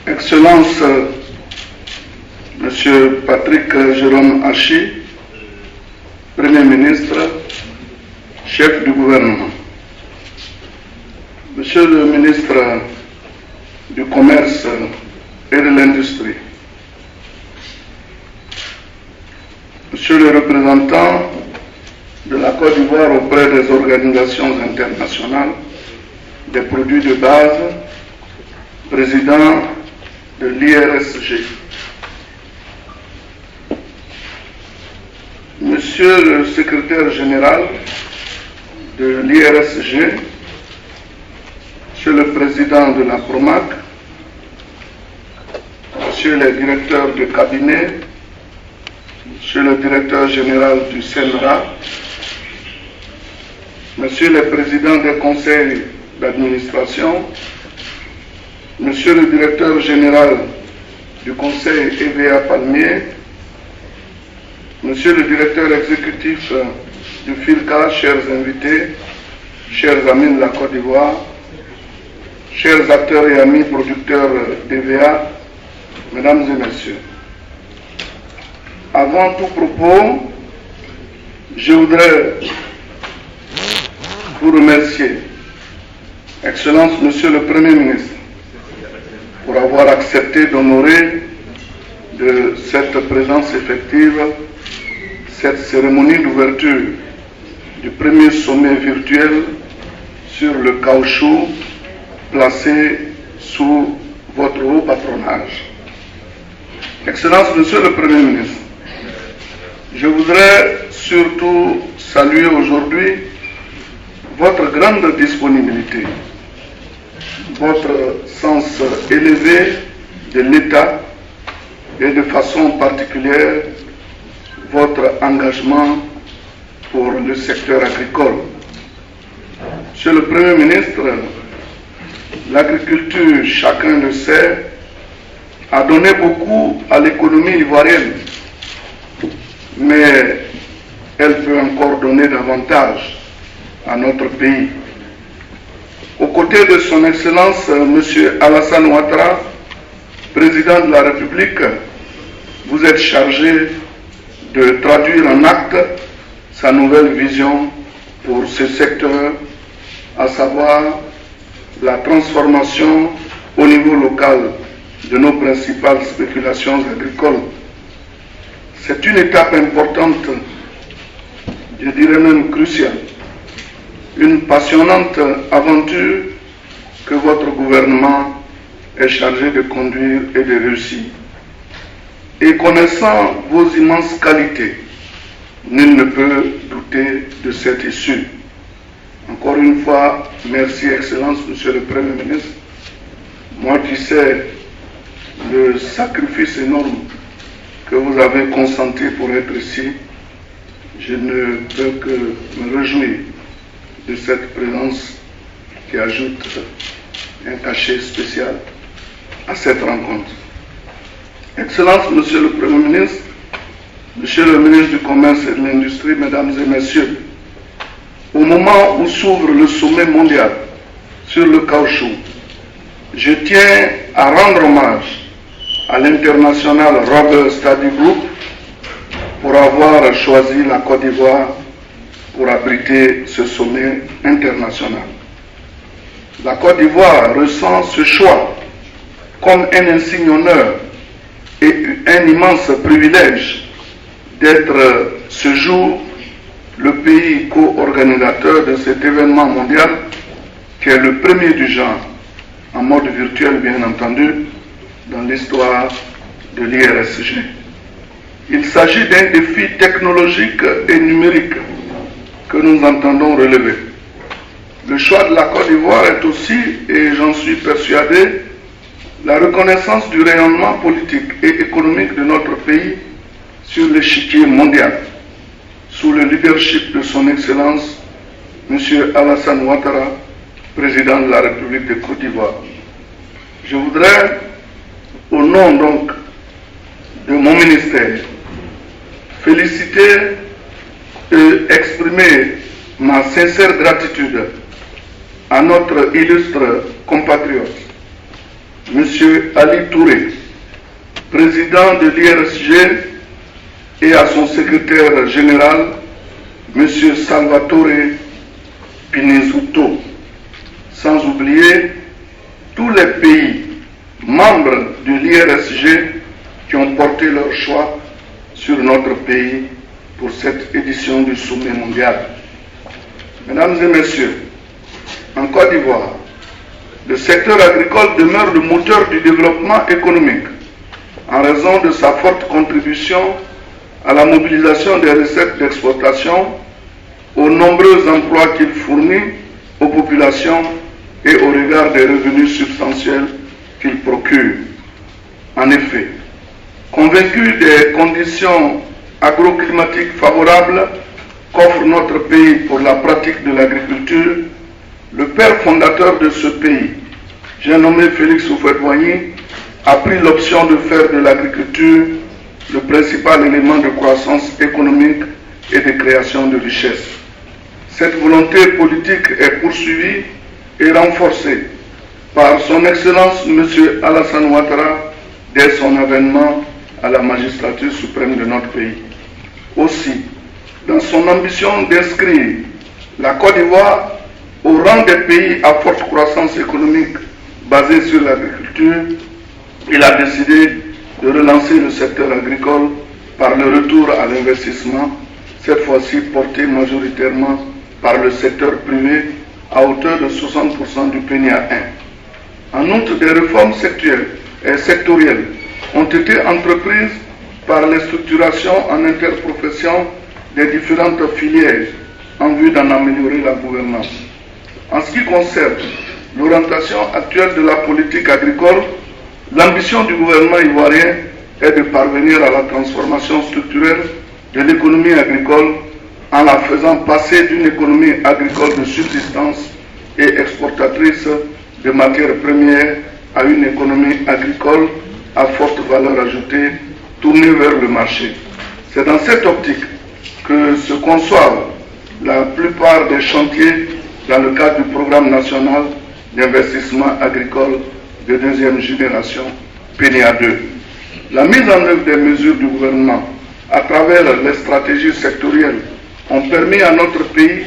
Excellence, Monsieur Patrick Jérôme Hachi, Premier ministre, chef du gouvernement. Monsieur le ministre du Commerce et de l'Industrie, Monsieur le représentant de la Côte d'Ivoire auprès des organisations internationales des produits de base, président de l'IRSG, Monsieur le secrétaire général de l'IRSG, Monsieur le président de la PROMAC, Monsieur le directeur de cabinet, Monsieur le directeur général du CNRA, Monsieur le président des conseils d'administration, Monsieur le directeur général du conseil EVA Palmier, Monsieur le directeur exécutif du FILCA, chers invités, chers amis de la Côte d'Ivoire, chers acteurs et amis producteurs d'EVA, mesdames et messieurs. Avant tout propos, je voudrais vous remercier, Excellence Monsieur le Premier ministre, pour avoir accepté d'honorer de cette présence effective cette cérémonie d'ouverture du premier sommet virtuel sur le caoutchouc placé sous votre haut patronage. Excellence Monsieur le Premier ministre, je voudrais surtout saluer aujourd'hui votre grande disponibilité, votre sens élevé de l'État et de façon particulière votre engagement pour le secteur agricole. Monsieur le Premier ministre, l'agriculture, chacun le sait, a donné beaucoup à l'économie ivoirienne, mais elle peut encore donner davantage à notre pays. Aux côtés de son Excellence, M. Alassane Ouattara, président de la République, vous êtes chargé de traduire en acte sa nouvelle vision pour ce secteur, à savoir la transformation au niveau local de nos principales spéculations agricoles. C'est une étape importante, je dirais même cruciale, une passionnante aventure que votre gouvernement est chargé de conduire et de réussir. Et connaissant vos immenses qualités, nul ne peut douter de cette issue. Encore une fois, merci Excellence, Monsieur le Premier ministre. Moi qui sais le sacrifice énorme que vous avez consenti pour être ici, je ne peux que me réjouir de cette présence qui ajoute un cachet spécial à cette rencontre. Excellence, Monsieur le Premier ministre, Monsieur le ministre du Commerce et de l'Industrie, Mesdames et Messieurs, au moment où s'ouvre le sommet mondial sur le caoutchouc, je tiens à rendre hommage à l'International Rubber Study Group pour avoir choisi la Côte d'Ivoire pour abriter ce sommet international. La Côte d'Ivoire ressent ce choix comme un insigne honneur et un immense privilège d'être ce jour le pays co-organisateur de cet événement mondial qui est le premier du genre, en mode virtuel bien entendu, dans l'histoire de l'IRSG. Il s'agit d'un défi technologique et numérique que nous entendons relever. Le choix de la Côte d'Ivoire est aussi, et j'en suis persuadé, la reconnaissance du rayonnement politique et économique de notre pays sur l'échiquier mondial, sous le leadership de son Excellence, M. Alassane Ouattara, président de la République de Côte d'Ivoire. Je voudrais, au nom donc de mon ministère, féliciter et exprimer ma sincère gratitude à notre illustre compatriote, M. Ali Touré, président de l'IRSG, et à son secrétaire général, M. Salvatore Pinezuto, sans oublier tous les pays membres de l'IRSG qui ont porté leur choix sur notre pays pour cette édition du sommet mondial. Mesdames et messieurs, en Côte d'Ivoire, le secteur agricole demeure le moteur du développement économique en raison de sa forte contribution à la mobilisation des recettes d'exploitation, aux nombreux emplois qu'il fournit aux populations et au regard des revenus substantiels qu'il procure. En effet, convaincu des conditions agroclimatiques favorables qu'offre notre pays pour la pratique de l'agriculture, le père fondateur de ce pays, j'ai nommé Félix Houphouët-Boigny, a pris l'option de faire de l'agriculture le principal élément de croissance économique et de création de richesses. Cette volonté politique est poursuivie et renforcée par son Excellence M. Alassane Ouattara dès son avènement à la magistrature suprême de notre pays. Aussi, dans son ambition d'inscrire la Côte d'Ivoire au rang des pays à forte croissance économique basée sur l'agriculture, il a décidé de relancer le secteur agricole par le retour à l'investissement, cette fois-ci porté majoritairement par le secteur privé à hauteur de 60% du PNIA 1. En outre, des réformes sectorielles ont été entreprises par les structurations en interprofession des différentes filières en vue d'en améliorer la gouvernance. En ce qui concerne l'orientation actuelle de la politique agricole, l'ambition du gouvernement ivoirien est de parvenir à la transformation structurelle de l'économie agricole en la faisant passer d'une économie agricole de subsistance et exportatrice de matières premières à une économie agricole à forte valeur ajoutée tournée vers le marché. C'est dans cette optique que se conçoivent la plupart des chantiers dans le cadre du programme national d'investissement agricole de deuxième génération, PNIA 2. La mise en œuvre des mesures du gouvernement à travers les stratégies sectorielles ont permis à notre pays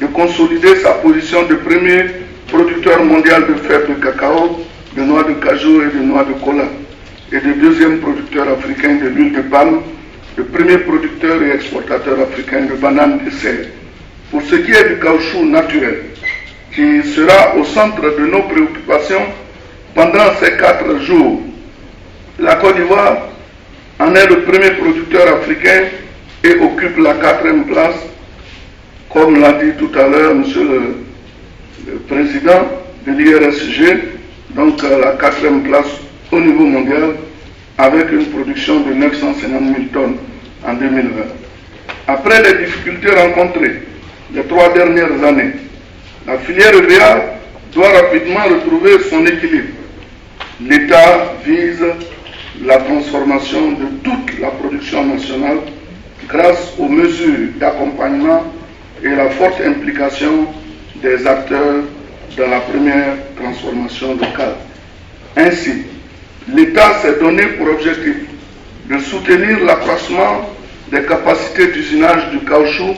de consolider sa position de premier producteur mondial de fèves de cacao, de noix de cajou et de noix de cola, et de deuxième producteur africain de l'huile de palme, de premier producteur et exportateur africain de bananes de serre. Pour ce qui est du caoutchouc naturel, qui sera au centre de nos préoccupations pendant ces 4 jours, la Côte d'Ivoire en est le premier producteur africain et occupe la 4e place, comme l'a dit tout à l'heure Monsieur le Président de l'IRSG, donc la 4e place au niveau mondial, avec une production de 950 000 tonnes en 2020. Après les difficultés rencontrées les 3 dernières années, la filière EVA doit rapidement retrouver son équilibre. L'État vise la transformation de toute la production nationale grâce aux mesures d'accompagnement et la forte implication des acteurs dans la première transformation locale. Ainsi, l'État s'est donné pour objectif de soutenir l'accroissement des capacités d'usinage du caoutchouc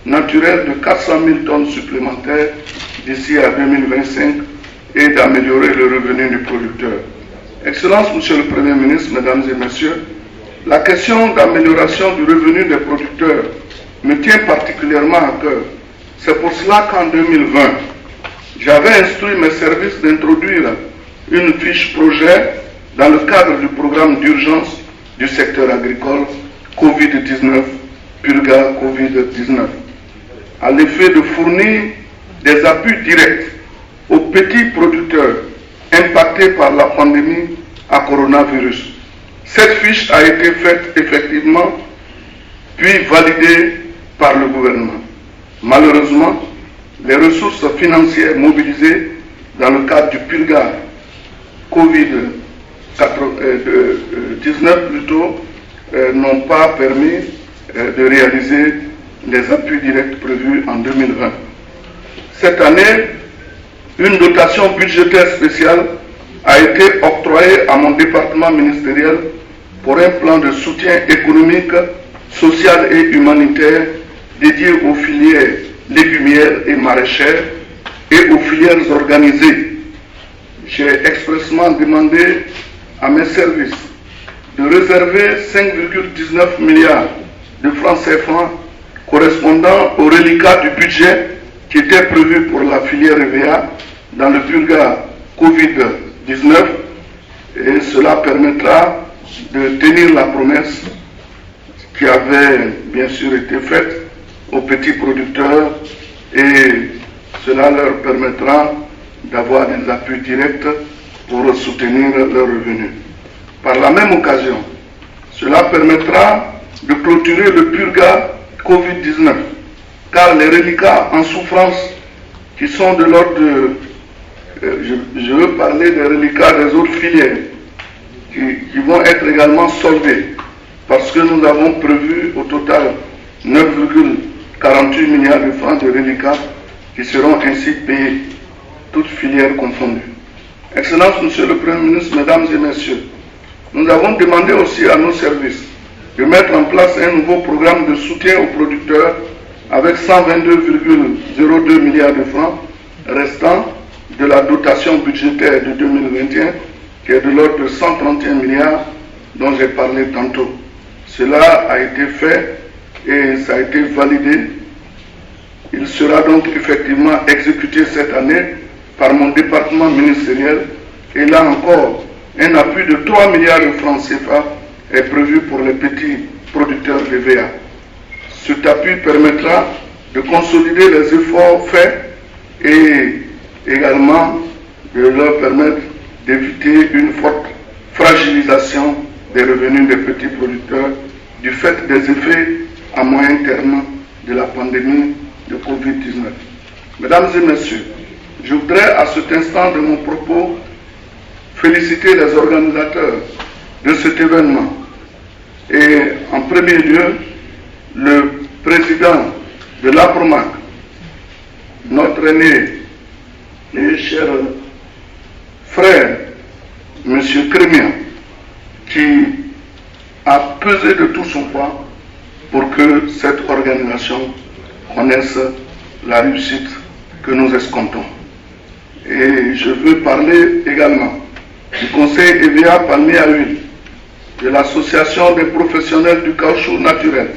naturel de 400 000 tonnes supplémentaires d'ici à 2025 et d'améliorer le revenu du producteur. Excellence, Monsieur le Premier ministre, Mesdames et Messieurs, la question d'amélioration du revenu des producteurs me tient particulièrement à cœur. C'est pour cela qu'en 2020, j'avais instruit mes services d'introduire une fiche projet dans le cadre du programme d'urgence du secteur agricole Covid-19, Purga Covid-19, à l'effet de fournir des appuis directs aux petits producteurs impactés par la pandémie à coronavirus. Cette fiche a été faite effectivement, puis validée par le gouvernement. Malheureusement, les ressources financières mobilisées dans le cadre du Purga Covid-19 plutôt n'ont pas permis de réaliser les appuis directs prévus en 2020. Cette année, une dotation budgétaire spéciale a été octroyé à mon département ministériel pour un plan de soutien économique, social et humanitaire dédié aux filières légumières et maraîchères et aux filières organisées. J'ai expressément demandé à mes services de réserver 5,19 milliards de francs CFA correspondant au reliquat du budget qui était prévu pour la filière EVA dans le purga Covid-19, et cela permettra de tenir la promesse qui avait bien sûr été faite aux petits producteurs, et cela leur permettra d'avoir des appuis directs pour soutenir leurs revenus. Par la même occasion, cela permettra de clôturer le purga Covid-19, car les reliquats en souffrance qui sont de l'ordre de... je veux parler des reliquats des autres filières qui vont être également soldés, parce que nous avons prévu au total 9,48 milliards de francs de reliquats qui seront ainsi payés, toutes filières confondues. Excellence, Monsieur le Premier ministre, Mesdames et Messieurs, nous avons demandé aussi à nos services de mettre en place un nouveau programme de soutien aux producteurs avec 122,02 milliards de francs restant de la dotation budgétaire de 2021 qui est de l'ordre de 131 milliards dont j'ai parlé tantôt. Cela a été fait et ça a été validé. Il sera donc effectivement exécuté cette année par mon département ministériel, et là encore, un appui de 3 milliards de francs CFA est prévu pour les petits producteurs de VA. Cet appui permettra de consolider les efforts faits et également de leur permettre d'éviter une forte fragilisation des revenus des petits producteurs du fait des effets à moyen terme de la pandémie de Covid-19. Mesdames et Messieurs, je voudrais à cet instant de mon propos féliciter les organisateurs de cet événement et en premier lieu le président de l'APROMAC, notre aîné et cher frère, M. Crémian, qui a pesé de tout son poids pour que cette organisation connaisse la réussite que nous escomptons. Et je veux parler également du Conseil EVA Palmier à Huile, de l'Association des professionnels du caoutchouc naturel,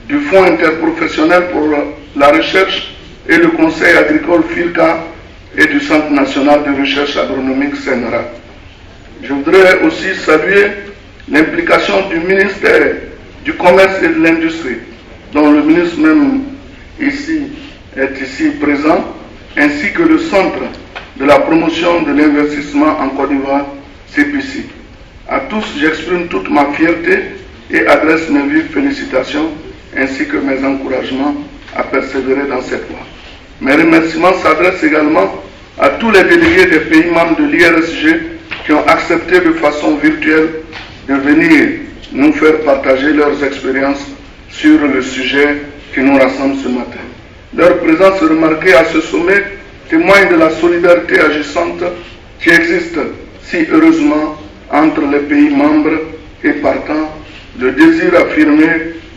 du Fonds interprofessionnel pour la recherche et le Conseil agricole FIRCA et du Centre national de recherche agronomique CNRA. Je voudrais aussi saluer l'implication du ministère du Commerce et de l'Industrie, dont le ministre même est ici présent, ainsi que le Centre de la promotion de l'investissement en Côte d'Ivoire, CPC. À tous, j'exprime toute ma fierté et adresse mes vives félicitations, ainsi que mes encouragements à persévérer dans cette voie. Mes remerciements s'adressent également à tous les délégués des pays membres de l'IRSG qui ont accepté de façon virtuelle de venir nous faire partager leurs expériences sur le sujet qui nous rassemble ce matin. Leur présence remarquée à ce sommet témoigne de la solidarité agissante qui existe si heureusement entre les pays membres et partant le désir affirmé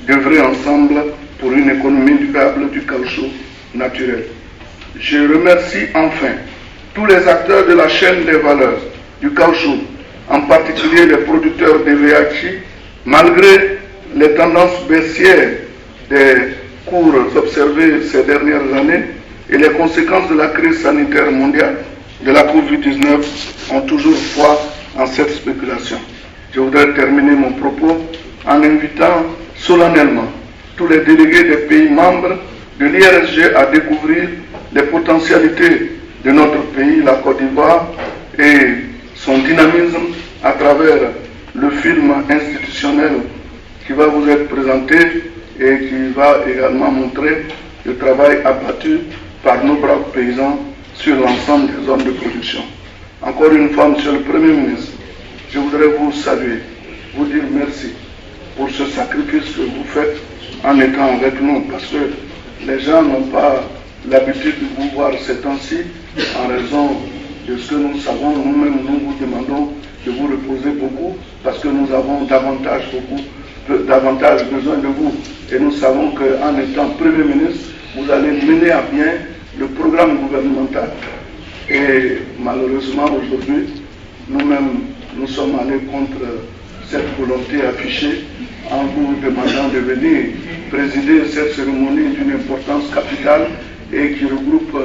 d'œuvrer ensemble pour une économie durable du caoutchouc naturel. Je remercie enfin tous les acteurs de la chaîne des valeurs du caoutchouc, en particulier les producteurs de VHI, malgré les tendances baissières des cours observés ces dernières années et les conséquences de la crise sanitaire mondiale de la Covid-19 ont toujours foi en cette spéculation. Je voudrais terminer mon propos en invitant solennellement tous les délégués des pays membres de l'IRSG à découvrir les potentialités de notre pays, la Côte d'Ivoire, et son dynamisme à travers le film institutionnel qui va vous être présenté et qui va également montrer le travail abattu par nos braves paysans sur l'ensemble des zones de production. Encore une fois, Monsieur le Premier ministre, je voudrais vous saluer, vous dire merci pour ce sacrifice que vous faites en étant avec nous, parce que les gens n'ont pas l'habitude de vous voir ces temps-ci en raison de ce que nous savons, nous-mêmes, nous vous demandons de vous reposer beaucoup, parce que nous avons davantage besoin de vous. Et nous savons qu'en étant Premier ministre, vous allez mener à bien le programme gouvernemental. Et malheureusement, aujourd'hui, nous-mêmes, nous sommes allés contre cette volonté affichée en vous demandant de venir présider cette cérémonie d'une importance capitale et qui regroupe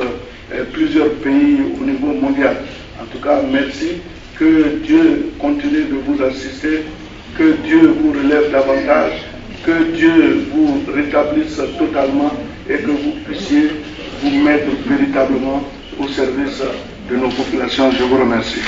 plusieurs pays au niveau mondial. En tout cas, merci. Que Dieu continue de vous assister, que Dieu vous relève davantage, que Dieu vous rétablisse totalement et que vous puissiez vous mettre véritablement au service de nos populations. Je vous remercie.